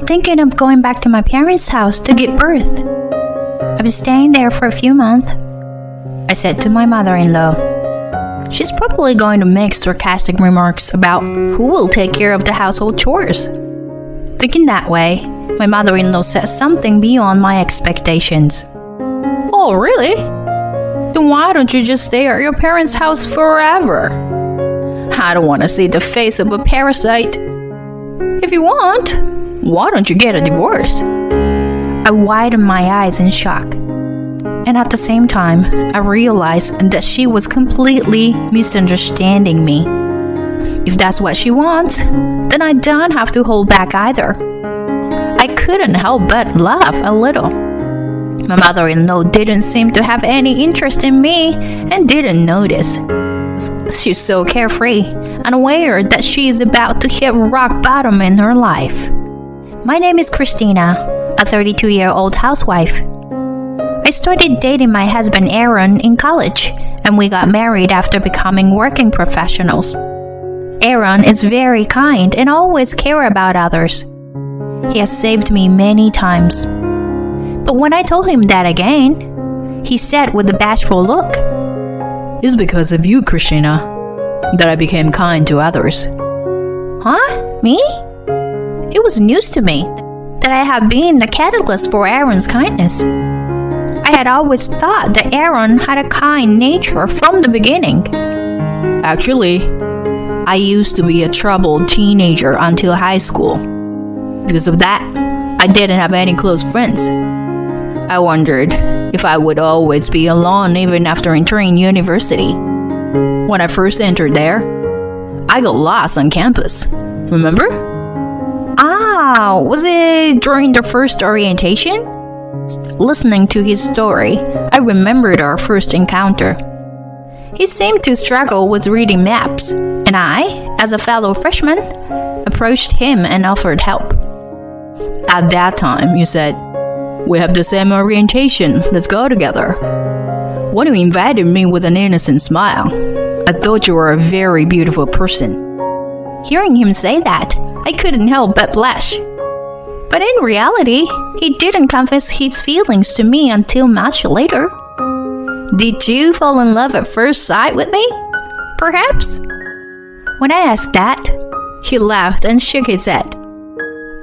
thinking of going back to my parents' house to give birth. I've been staying there for a few months, I said to my mother-in-law. She's probably going to make sarcastic remarks about who will take care of the household chores. Thinking that way, my mother-in-law said something beyond my expectations. Oh, really? Then why don't you just stay at your parents' house forever? I don't want to see the face of a parasite. If you want, why don't you get a divorce? I widened my eyes in shock. And at the same time, I realized that she was completely misunderstanding me. If that's what she wants, then I don't have to hold back either. I couldn't help but laugh a little. My mother-in-law didn't seem to have any interest in me and didn't notice. She's so carefree, unaware that she is about to hit rock bottom in her life. My name is Christina, a 32-year-old housewife. I started dating my husband Aaron in college, and we got married after becoming working professionals. Aaron is very kind and always cares about others. He has saved me many times. But when I told him that again, he said with a bashful look, "It's because of you, Christina, that I became kind to others." Huh? Me? It was news to me that I had been the catalyst for Aaron's kindness. I had always thought that Aaron had a kind nature from the beginning. Actually, I used to be a troubled teenager until high school. Because of that, I didn't have any close friends. I wondered if I would always be alone even after entering university. When I first entered there, I got lost on campus. Remember? Ah, was it during the first orientation? Listening to his story, I remembered our first encounter. He seemed to struggle with reading maps, and I, as a fellow freshman, approached him and offered help. At that time, you said, "We have the same orientation, let's go together." When you invited me with an innocent smile, I thought you were a very beautiful person. Hearing him say that, I couldn't help but blush. But in reality, he didn't confess his feelings to me until much later. Did you fall in love at first sight with me? Perhaps? When I asked that, he laughed and shook his head.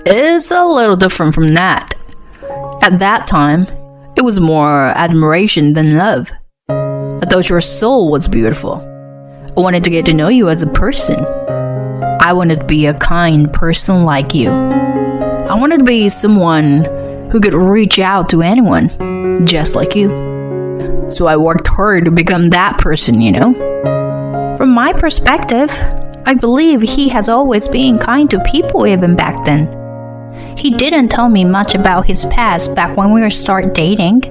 It's a little different from that. At that time, it was more admiration than love. I thought your soul was beautiful. I wanted to get to know you as a person. I wanted to be a kind person like you. I wanted to be someone who could reach out to anyone, just like you. So I worked hard to become that person, you know? From my perspective, I believe he has always been kind to people even back then. He didn't tell me much about his past back when we started dating,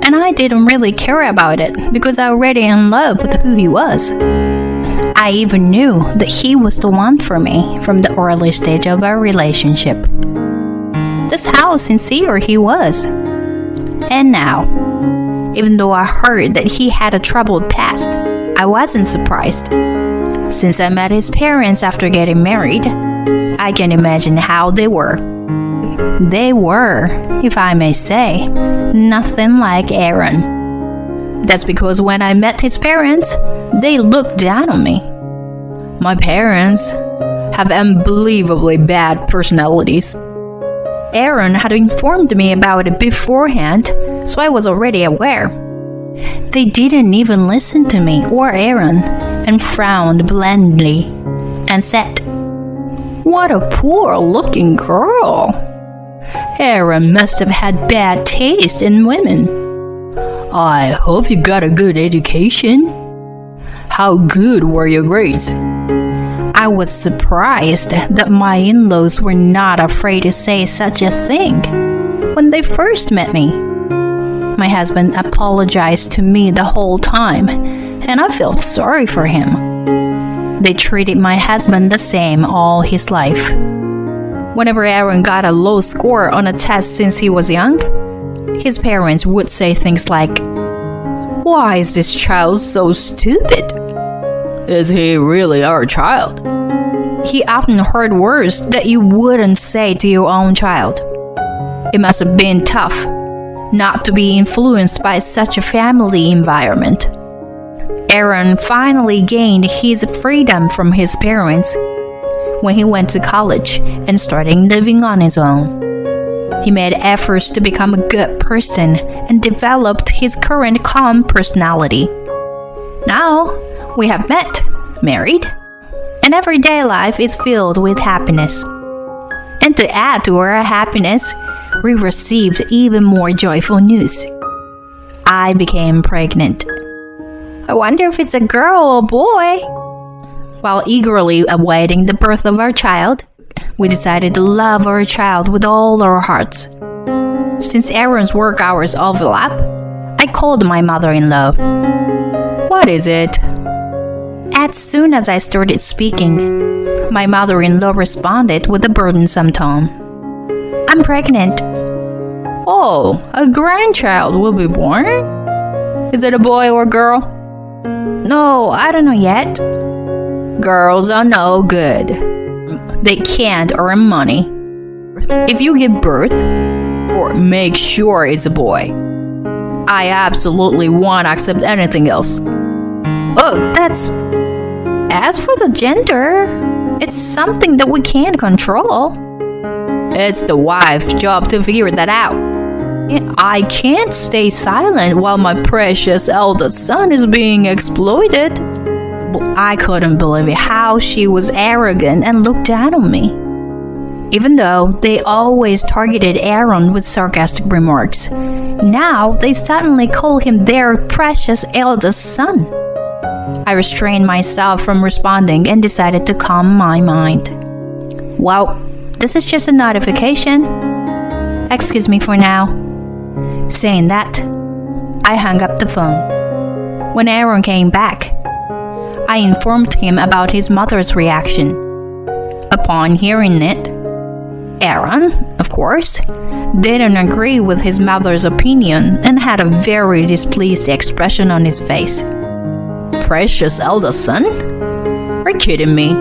and I didn't really care about it because I was already in love with who he was. I even knew that he was the one for me from the early stage of our relationship. That's how sincere he was. And now, even though I heard that he had a troubled past, I wasn't surprised. Since I met his parents after getting married, I can imagine how they were. They were, if I may say, nothing like Aaron. That's because when I met his parents, they looked down on me. My parents have unbelievably bad personalities. Aaron had informed me about it beforehand, so I was already aware. They didn't even listen to me or Aaron and frowned blandly and said, "What a poor-looking girl. Aaron must have had bad taste in women. I hope you got a good education. How good were your grades?" I was surprised that my in-laws were not afraid to say such a thing when they first met me. My husband apologized to me the whole time, and I felt sorry for him. They treated my husband the same all his life. Whenever Aaron got a low score on a test since he was young, his parents would say things like, "Why is this child so stupid? Is he really our child?" he often heard words that you wouldn't say to your own child. It must have been tough not to be influenced by such a family environment. Aaron finally gained his freedom from his parents when he went to college and started living on his own. He made efforts to become a good person and developed his current calm personality. Now, we have met, married, and everyday life is filled with happiness. And to add to our happiness, we received even more joyful news. I became pregnant. I wonder if it's a girl or boy. While eagerly awaiting the birth of our child, we decided to love our child with all our hearts. Since Aaron's work hours overlap, I called my mother-in-law. "What is it?" As soon as I started speaking, my mother-in-law responded with a burdensome tone. "I'm pregnant." "Oh, a grandchild will be born? Is it a boy or girl?" "No, I don't know yet." "Girls are no good. They can't earn money. If you give birth, or make sure it's a boy, I absolutely won't accept anything else." "Oh, that's... As for the gender, it's something that we can't control." "It's the wife's job to figure that out. I can't stay silent while my precious eldest son is being exploited." I couldn't believe how she was arrogant and looked down on me. Even though they always targeted Aaron with sarcastic remarks, now they suddenly call him their precious eldest son. I restrained myself from responding and decided to calm my mind. "Well, this is just a notification. Excuse me for now." Saying that, I hung up the phone. When Aaron came back, I informed him about his mother's reaction. Upon hearing it, Aaron, of course, didn't agree with his mother's opinion and had a very displeased expression on his face. "Precious eldest son? Are you kidding me?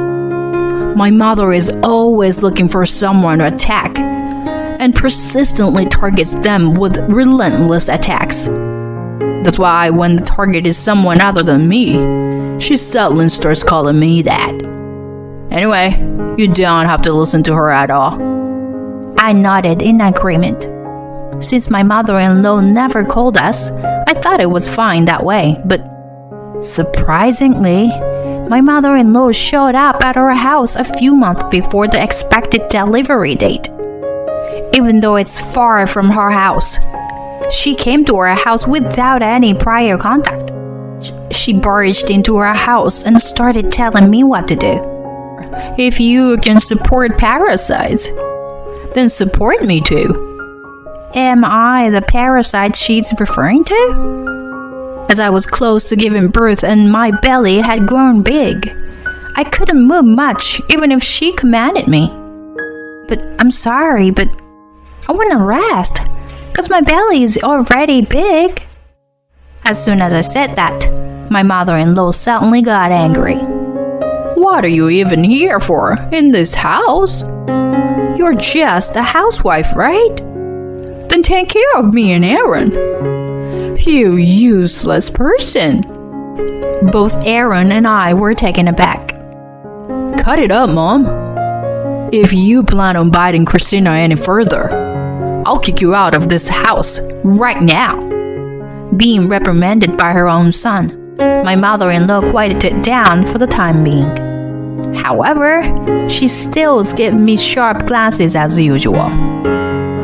My mother is always looking for someone to attack and persistently targets them with relentless attacks. That's why when the target is someone other than me, she suddenly starts calling me that. Anyway, you don't have to listen to her at all." I nodded in agreement. Since my mother-in-law never called us, I thought it was fine that way, but surprisingly, my mother-in-law showed up at our house a few months before the expected delivery date. Even though it's far from her house, she came to our house without any prior contact. She barged into our house and started telling me what to do. "If you can support parasites, then support me too." Am I the parasite she's referring to? As I was close to giving birth and my belly had grown big, I couldn't move much even if she commanded me. "But I'm sorry, but I want to rest, because my belly is already big." As soon as I said that, my mother-in-law suddenly got angry. "What are you even here for in this house? You're just a housewife, right? Then take care of me and Aaron. You useless person." Both Aaron and I were taken aback. "Cut it up, Mom. If you plan on biting Christina any further, I'll kick you out of this house right now." Being reprimanded by her own son, my mother-in-law quieted down for the time being. However, she still gave me sharp glances as usual.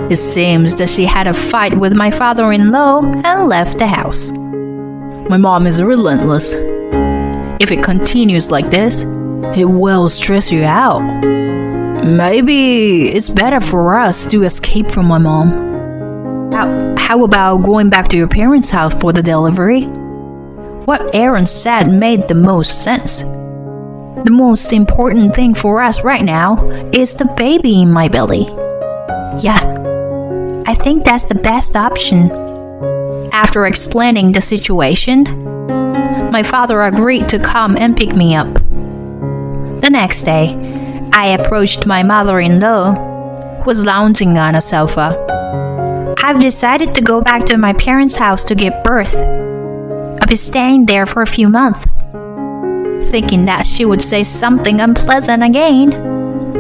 It seems that she had a fight with my father-in-law and left the house. My mom is relentless. If it continues like this, it will stress you out. Maybe it's better for us to escape from my mom. How about going back to your parents' house for the delivery? What Aaron said made the most sense. The most important thing for us right now is the baby in my belly. Yeah, I think that's the best option. After explaining the situation, my father agreed to come and pick me up. The next day, I approached my mother-in-law, who was lounging on a sofa. "I've decided to go back to my parents' house to give birth. I'll be staying there for a few months." Thinking that she would say something unpleasant again,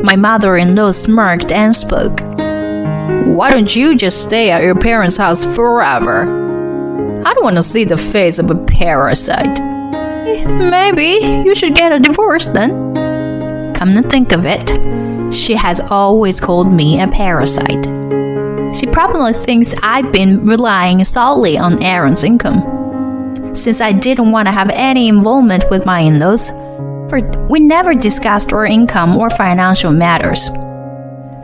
my mother-in-law smirked and spoke. "Why don't you just stay at your parents' house forever? I don't want to see the face of a parasite." "Maybe you should get a divorce then." Come to think of it, she has always called me a parasite. She probably thinks I've been relying solely on Aaron's income, since I didn't want to have any involvement with my in-laws, for we never discussed our income or financial matters.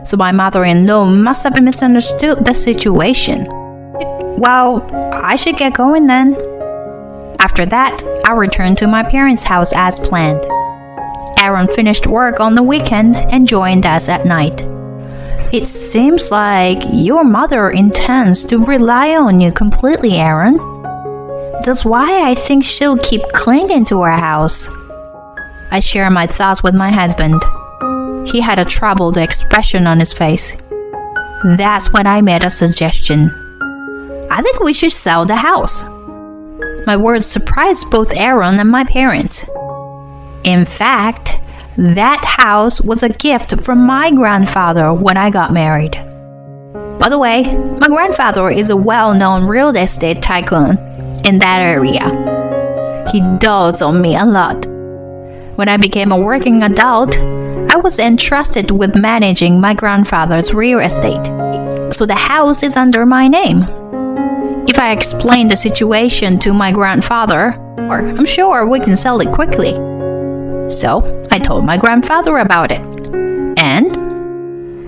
So my mother-in-law must have misunderstood the situation. Well, I should get going then. After that, I returned to my parents' house as planned. Aaron finished work on the weekend and joined us at night. "It seems like your mother intends to rely on you completely, Aaron. That's why I think she'll keep clinging to our house." I shared my thoughts with my husband. He had a troubled expression on his face. That's when I made a suggestion. "I think we should sell the house." My words surprised both Aaron and my parents. In fact, that house was a gift from my grandfather when I got married. By the way, my grandfather is a well-known real estate tycoon in that area. He dotes on me a lot. When I became a working adult, I was entrusted with managing my grandfather's real estate, so the house is under my name. If I explain the situation to my grandfather, I'm sure we can sell it quickly. So I told my grandfather about it. And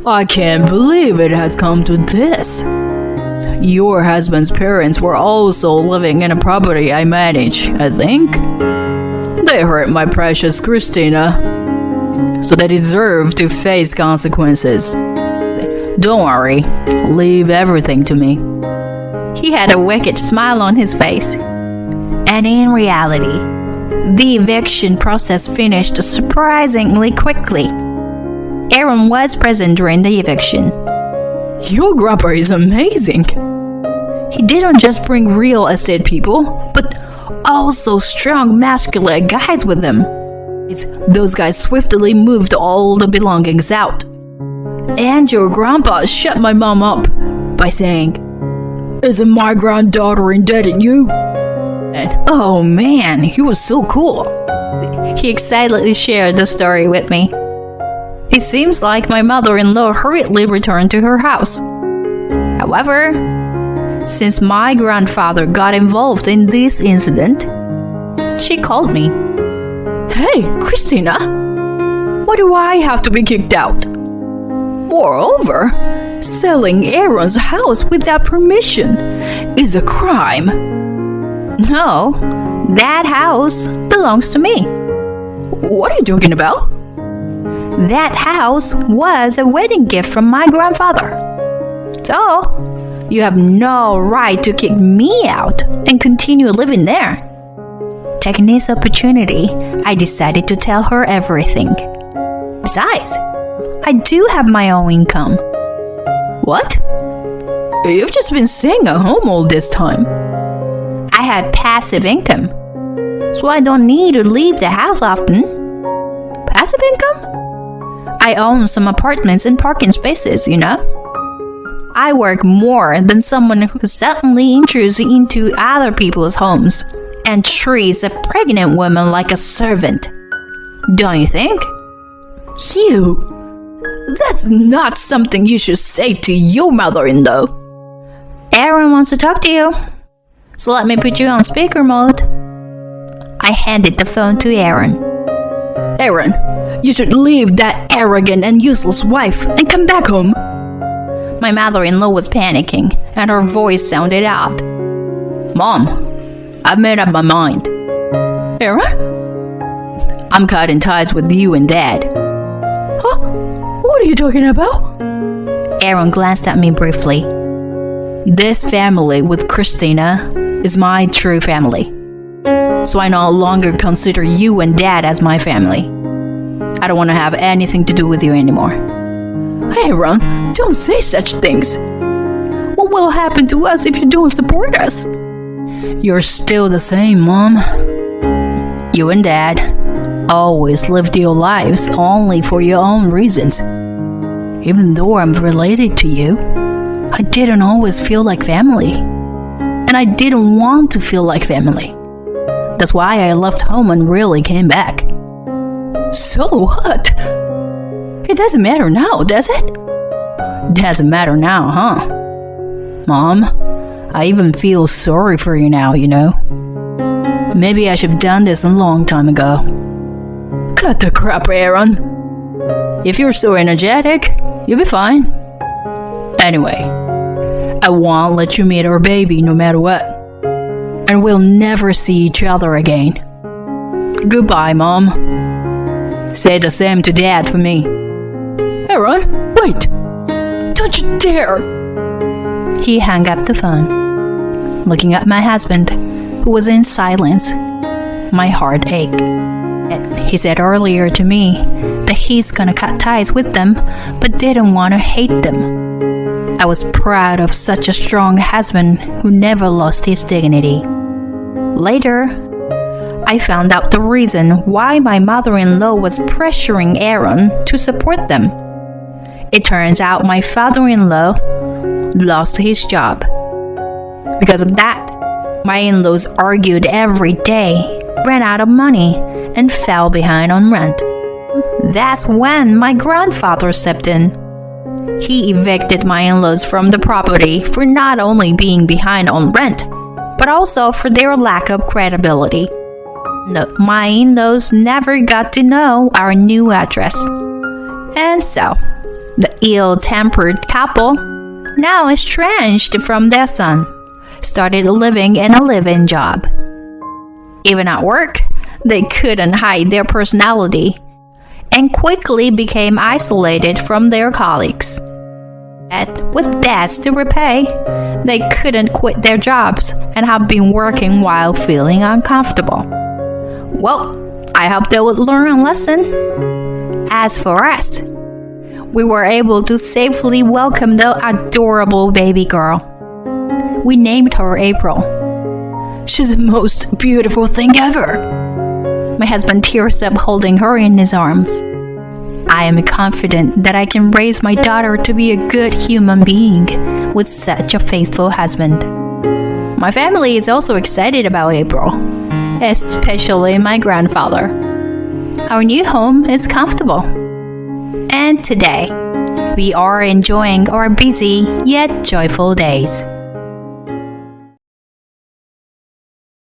I can't believe it has come to this. Your husband's parents were also living in a property I manage, I think. They hurt my precious Christina, so they deserve to face consequences. Don't worry, leave everything to me." he had a wicked smile on his face. And in reality, the eviction process finished surprisingly quickly. Aaron was present during the eviction. "Your grandpa is amazing. He didn't just bring real estate people, but also strong masculine guys with him. Those guys swiftly moved all the belongings out. And your grandpa shut my mom up by saying, 'Isn't my granddaughter indebted you?' And oh man, he was so cool." He excitedly shared the story with me. It seems like my mother-in-law hurriedly returned to her house. However, since my grandfather got involved in this incident, she called me. "Hey, Christina, why do I have to be kicked out? Moreover, selling Aaron's house without permission is a crime." "No, that house belongs to me." "What are you talking about?" "That house was a wedding gift from my grandfather. So, you have no right to kick me out and continue living there." Taking this opportunity, I decided to tell her everything. Besides, I do have my own income. "What? You've just been staying at home all this time." "I have passive income, so I don't need to leave the house often." "Passive income?" "I own some apartments and parking spaces, you know. I work more than someone who suddenly intrudes into other people's homes and treats a pregnant woman like a servant. Don't you think?" That's not something you should say to your mother-in-law." "Aaron wants to talk to you, so let me put you on speaker mode." I handed the phone to Aaron. "Aaron, you should leave that arrogant and useless wife and come back home." My mother-in-law was panicking, and her voice sounded odd. "Mom, I've made up my mind." "Aaron?" "I'm cutting ties with you and Dad." "Huh? What are you talking about?" Aaron glanced at me briefly. "This family with Christina is my true family, so I no longer consider you and Dad as my family. I don't want to have anything to do with you anymore. Aaron, don't say such things. What will happen to us if you don't support us? You're still the same, Mom. You and Dad always lived your lives only for your own reasons. Even though I'm related to you, I didn't always feel like family. And I didn't want to feel like family. That's why I left home and really came back. So what? It doesn't matter now, does it? Doesn't matter now, huh? Mom, I even feel sorry for you now, you know? Maybe I should have done this a long time ago. Cut the crap, Aaron. If you're so energetic, you'll be fine. Anyway, I won't let you meet our baby no matter what. And we'll never see each other again. Goodbye, Mom. Say the same to Dad for me. Aaron, wait! Don't you dare! He hung up the phone, looking at my husband, who was in silence. My heart ached. He said earlier to me that he's gonna cut ties with them, but didn't want to hate them. I was proud of such a strong husband who never lost his dignity. Later, I found out the reason why my mother-in-law was pressuring Aaron to support them. It turns out my father-in-law lost his job. Because of that, my in-laws argued every day, ran out of money, and fell behind on rent. That's when my grandfather stepped in. He evicted my in-laws from the property for not only being behind on rent, but also for their lack of credibility. No, my in-laws never got to know our new address. And so, the ill-tempered couple, now estranged from their son, started living in a live-in job. Even at work, they couldn't hide their personality and quickly became isolated from their colleagues. And with debts to repay, they couldn't quit their jobs and have been working while feeling uncomfortable. Well, I hope they would learn a lesson. As for us, we were able to safely welcome the adorable baby girl. We named her April. She's the most beautiful thing ever. My husband tears up holding her in his arms. I am confident that I can raise my daughter to be a good human being with such a faithful husband. My family is also excited about April, especially my grandfather. Our new home is comfortable. And today, we are enjoying our busy yet joyful days.